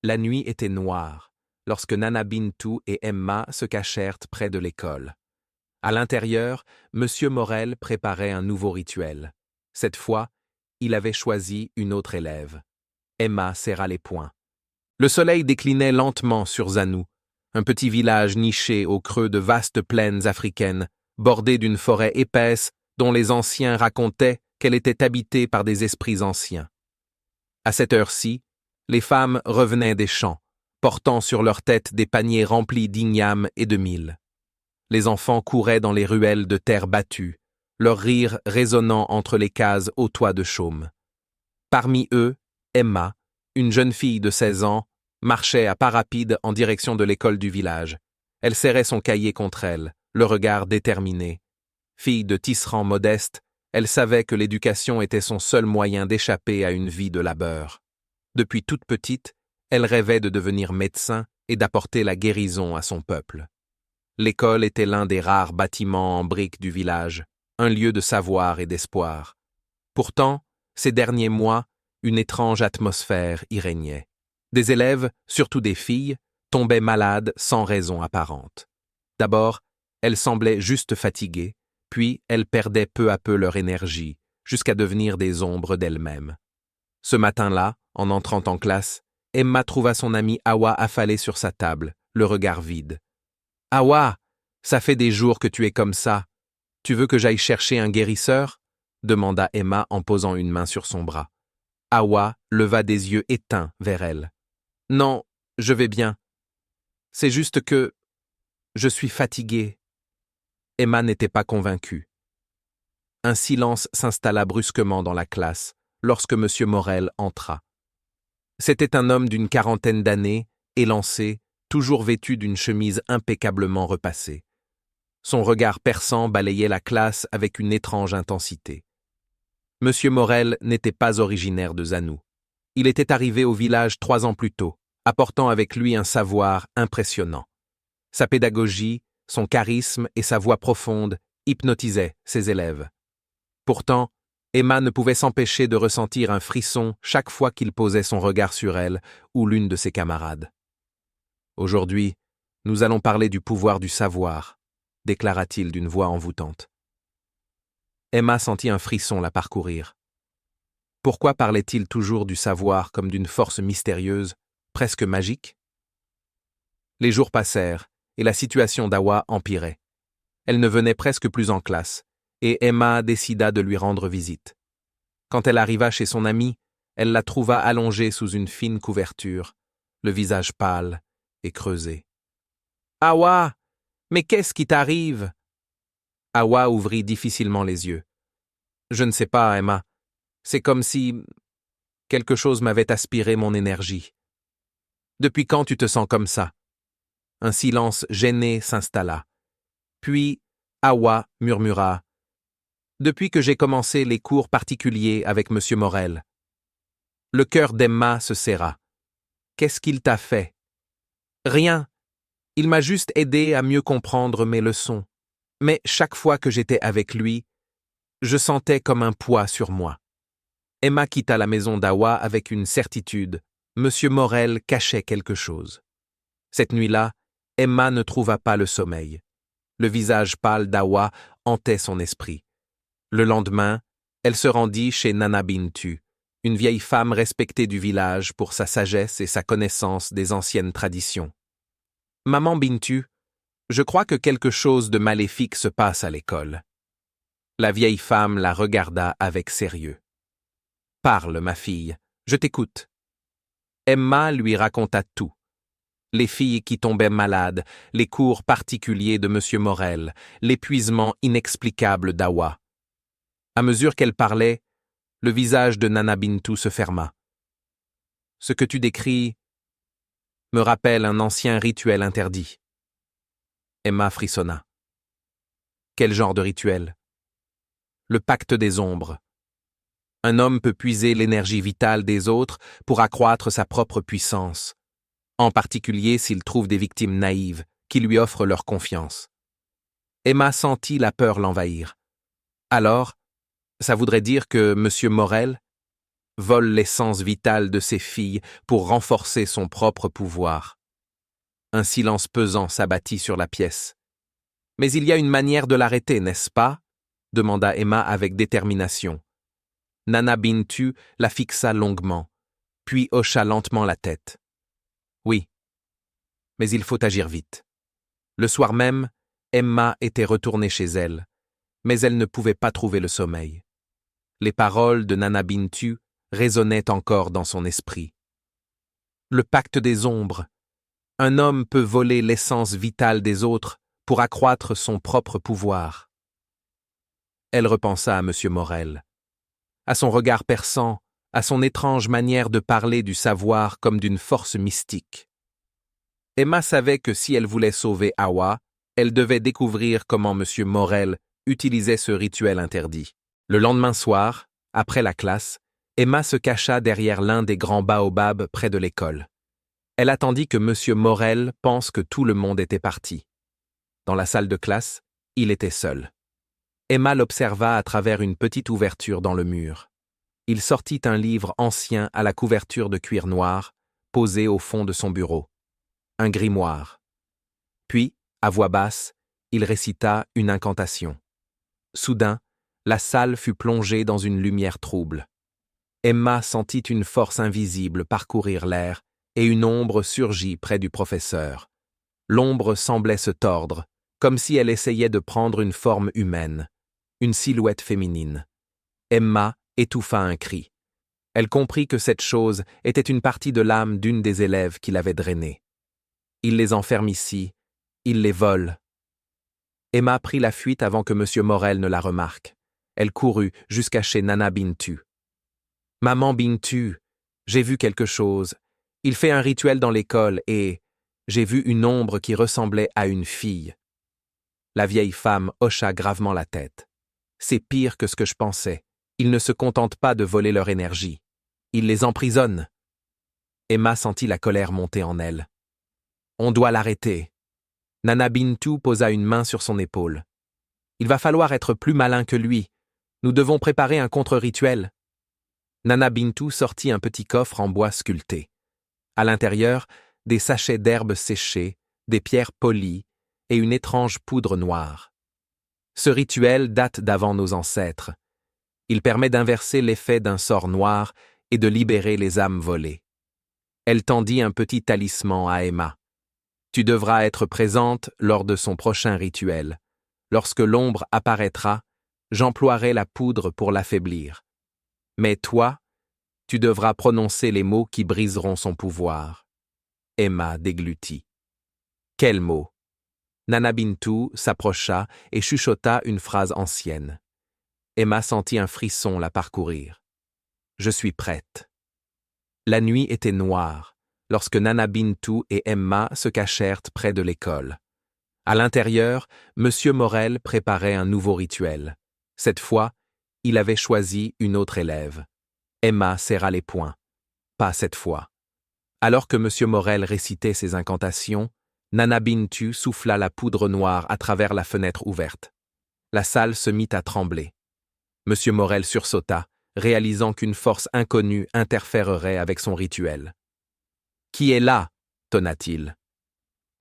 La nuit était noire, lorsque Nana Bintou et Emma se cachèrent près de l'école. À l'intérieur, M. Morel préparait un nouveau rituel. Cette fois, il avait choisi une autre élève. Emma serra les poings. Le soleil déclinait lentement sur Zanou, un petit village niché au creux de vastes plaines africaines, bordé d'une forêt épaisse dont les anciens racontaient qu'elle était habitée par des esprits anciens. À cette heure-ci, les femmes revenaient des champs, portant sur leurs têtes des paniers remplis d'ignames et de mil. Les enfants couraient dans les ruelles de terre battue, leur rire résonnant entre les cases aux toits de chaume. Parmi eux, Emma, une jeune fille de 16 ans, marchait à pas rapides en direction de l'école du village. Elle serrait son cahier contre elle, le regard déterminé. Fille de tisserand modeste, elle savait que l'éducation était son seul moyen d'échapper à une vie de labeur. Depuis toute petite, elle rêvait de devenir médecin et d'apporter la guérison à son peuple. L'école était l'un des rares bâtiments en briques du village, un lieu de savoir et d'espoir. Pourtant, ces derniers mois, une étrange atmosphère y régnait. Des élèves, surtout des filles, tombaient malades sans raison apparente. D'abord, elles semblaient juste fatiguées, puis elles perdaient peu à peu leur énergie, jusqu'à devenir des ombres d'elles-mêmes. Ce matin-là, en entrant en classe, Emma trouva son amie Awa affalée sur sa table, le regard vide. « Awa, ça fait des jours que tu es comme ça. Tu veux que j'aille chercher un guérisseur ?» demanda Emma en posant une main sur son bras. Awa leva des yeux éteints vers elle. « Non, je vais bien. C'est juste que je suis fatiguée. » Emma n'était pas convaincue. Un silence s'installa brusquement dans la classe lorsque M. Morel entra. C'était un homme d'une quarantaine d'années, élancé, toujours vêtu d'une chemise impeccablement repassée. Son regard perçant balayait la classe avec une étrange intensité. M. Morel n'était pas originaire de Zanou. Il était arrivé au village 3 ans plus tôt, apportant avec lui un savoir impressionnant. Sa pédagogie, son charisme et sa voix profonde hypnotisaient ses élèves. Pourtant, Emma ne pouvait s'empêcher de ressentir un frisson chaque fois qu'il posait son regard sur elle ou l'une de ses camarades. « Aujourd'hui, nous allons parler du pouvoir du savoir », déclara-t-il d'une voix envoûtante. Emma sentit un frisson la parcourir. Pourquoi parlait-il toujours du savoir comme d'une force mystérieuse, presque magique? Les jours passèrent, et la situation d'Awa empirait. Elle ne venait presque plus en classe, et Emma décida de lui rendre visite. Quand elle arriva chez son amie, elle la trouva allongée sous une fine couverture, le visage pâle et creusé. « Awa, mais qu'est-ce qui t'arrive ?» Awa ouvrit difficilement les yeux. « Je ne sais pas, Emma. C'est comme si quelque chose m'avait aspiré mon énergie. »« Depuis quand tu te sens comme ça ?» Un silence gêné s'installa. Puis Awa murmura. « Depuis que j'ai commencé les cours particuliers avec M. Morel. » Le cœur d'Emma se serra. « Qu'est-ce qu'il t'a fait ?»« Rien. Il m'a juste aidé à mieux comprendre mes leçons. Mais chaque fois que j'étais avec lui, je sentais comme un poids sur moi. » Emma quitta la maison d'Awa avec une certitude. M. Morel cachait quelque chose. Cette nuit-là, Emma ne trouva pas le sommeil. Le visage pâle d'Awa hantait son esprit. Le lendemain, elle se rendit chez Nana Bintou, une vieille femme respectée du village pour sa sagesse et sa connaissance des anciennes traditions. « Maman Bintou, je crois que quelque chose de maléfique se passe à l'école. » La vieille femme la regarda avec sérieux. « Parle, ma fille, je t'écoute. » Emma lui raconta tout. Les filles qui tombaient malades, les cours particuliers de M. Morel, l'épuisement inexplicable d'Awa. À mesure qu'elle parlait, le visage de Nana Bintou se ferma. « Ce que tu décris me rappelle un ancien rituel interdit. » Emma frissonna. « Quel genre de rituel ? » « Le pacte des ombres. Un homme peut puiser l'énergie vitale des autres pour accroître sa propre puissance, en particulier s'il trouve des victimes naïves qui lui offrent leur confiance. » Emma sentit la peur l'envahir. « Alors, ça voudrait dire que M. Morel… » vole l'essence vitale de ses filles pour renforcer son propre pouvoir. Un silence pesant s'abattit sur la pièce. « Mais il y a une manière de l'arrêter, n'est-ce pas ?» demanda Emma avec détermination. Nana Bintu la fixa longuement, puis hocha lentement la tête. « Oui, mais il faut agir vite. » Le soir même, Emma était retournée chez elle, mais elle ne pouvait pas trouver le sommeil. Les paroles de Nana Bintu résonnaient encore dans son esprit. Le pacte des ombres. Un homme peut voler l'essence vitale des autres pour accroître son propre pouvoir. Elle repensa à M. Morel, à son regard perçant, à son étrange manière de parler du savoir comme d'une force mystique. Emma savait que si elle voulait sauver Awa, elle devait découvrir comment M. Morel utilisait ce rituel interdit. Le lendemain soir, après la classe, Emma se cacha derrière l'un des grands baobabs près de l'école. Elle attendit que M. Morel pense que tout le monde était parti. Dans la salle de classe, il était seul. Emma l'observa à travers une petite ouverture dans le mur. Il sortit un livre ancien à la couverture de cuir noir, posé au fond de son bureau. Un grimoire. Puis, à voix basse, il récita une incantation. Soudain, la salle fut plongée dans une lumière trouble. Emma sentit une force invisible parcourir l'air et une ombre surgit près du professeur. L'ombre semblait se tordre, comme si elle essayait de prendre une forme humaine, une silhouette féminine. Emma étouffa un cri. Elle comprit que cette chose était une partie de l'âme d'une des élèves qui l'avait drainée. Il les enferme ici, il les vole. Emma prit la fuite avant que M. Morel ne la remarque. Elle courut jusqu'à chez Nana Bintu. « Maman Bintu, j'ai vu quelque chose. Il fait un rituel dans l'école et j'ai vu une ombre qui ressemblait à une fille. » La vieille femme hocha gravement la tête. « C'est pire que ce que je pensais. Ils ne se contentent pas de voler leur énergie. Ils les emprisonnent. » Emma sentit la colère monter en elle. « On doit l'arrêter. » Nana Bintu posa une main sur son épaule. « Il va falloir être plus malin que lui. Nous devons préparer un contre-rituel. » Nana Bintu sortit un petit coffre en bois sculpté. À l'intérieur, des sachets d'herbes séchées, des pierres polies et une étrange poudre noire. Ce rituel date d'avant nos ancêtres. Il permet d'inverser l'effet d'un sort noir et de libérer les âmes volées. Elle tendit un petit talisman à Emma. Tu devras être présente lors de son prochain rituel. Lorsque l'ombre apparaîtra, j'emploierai la poudre pour l'affaiblir. Mais toi, tu devras prononcer les mots qui briseront son pouvoir. Emma déglutit. Quels mots? Nana Bintu s'approcha et chuchota une phrase ancienne. Emma sentit un frisson la parcourir. Je suis prête. La nuit était noire lorsque Nana Bintu et Emma se cachèrent près de l'école. À l'intérieur, M. Morel préparait un nouveau rituel. Cette fois, il avait choisi une autre élève. Emma serra les poings. Pas cette fois. Alors que M. Morel récitait ses incantations, Nana Bintu souffla la poudre noire à travers la fenêtre ouverte. La salle se mit à trembler. M. Morel sursauta, réalisant qu'une force inconnue interférerait avec son rituel. « Qui est là ?» tonna-t-il.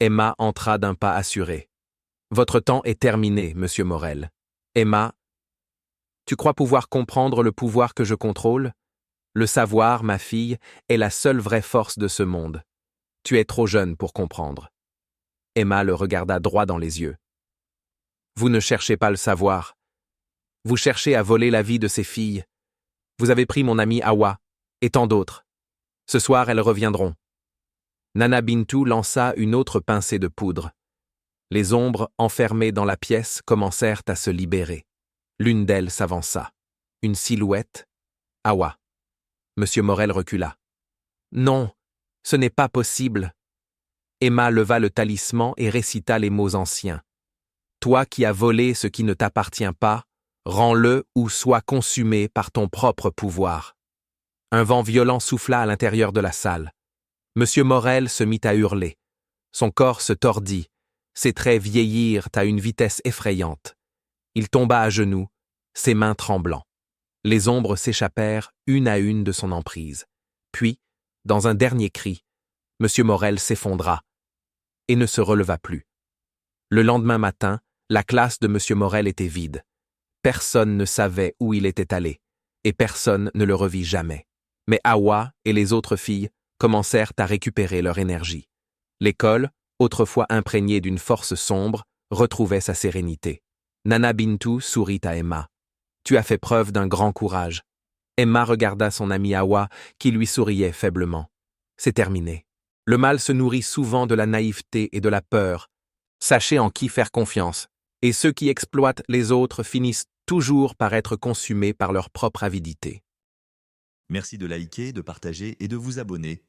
Emma entra d'un pas assuré. « Votre temps est terminé, Monsieur Morel. Emma, tu crois pouvoir comprendre le pouvoir que je contrôle? Le savoir, ma fille, est la seule vraie force de ce monde. Tu es trop jeune pour comprendre. » Emma le regarda droit dans les yeux. « Vous ne cherchez pas le savoir. Vous cherchez à voler la vie de ces filles. Vous avez pris mon amie Awa, et tant d'autres. Ce soir, elles reviendront. » Nana Bintu lança une autre pincée de poudre. Les ombres enfermées dans la pièce commencèrent à se libérer. L'une d'elles s'avança. Une silhouette. Awa. Monsieur Morel recula. « Non, ce n'est pas possible. » Emma leva le talisman et récita les mots anciens. « Toi qui as volé ce qui ne t'appartient pas, rends-le ou sois consumé par ton propre pouvoir. » Un vent violent souffla à l'intérieur de la salle. Monsieur Morel se mit à hurler. Son corps se tordit. Ses traits vieillirent à une vitesse effrayante. Il tomba à genoux, ses mains tremblant. Les ombres s'échappèrent une à une de son emprise. Puis, dans un dernier cri, M. Morel s'effondra et ne se releva plus. Le lendemain matin, la classe de M. Morel était vide. Personne ne savait où il était allé, et personne ne le revit jamais. Mais Hawa et les autres filles commencèrent à récupérer leur énergie. L'école, autrefois imprégnée d'une force sombre, retrouvait sa sérénité. Nana Bintou sourit à Emma. « Tu as fait preuve d'un grand courage. » Emma regarda son amie Hawa, qui lui souriait faiblement. « C'est terminé. Le mal se nourrit souvent de la naïveté et de la peur. Sachez en qui faire confiance, et ceux qui exploitent les autres finissent toujours par être consumés par leur propre avidité. » Merci de liker, de partager et de vous abonner.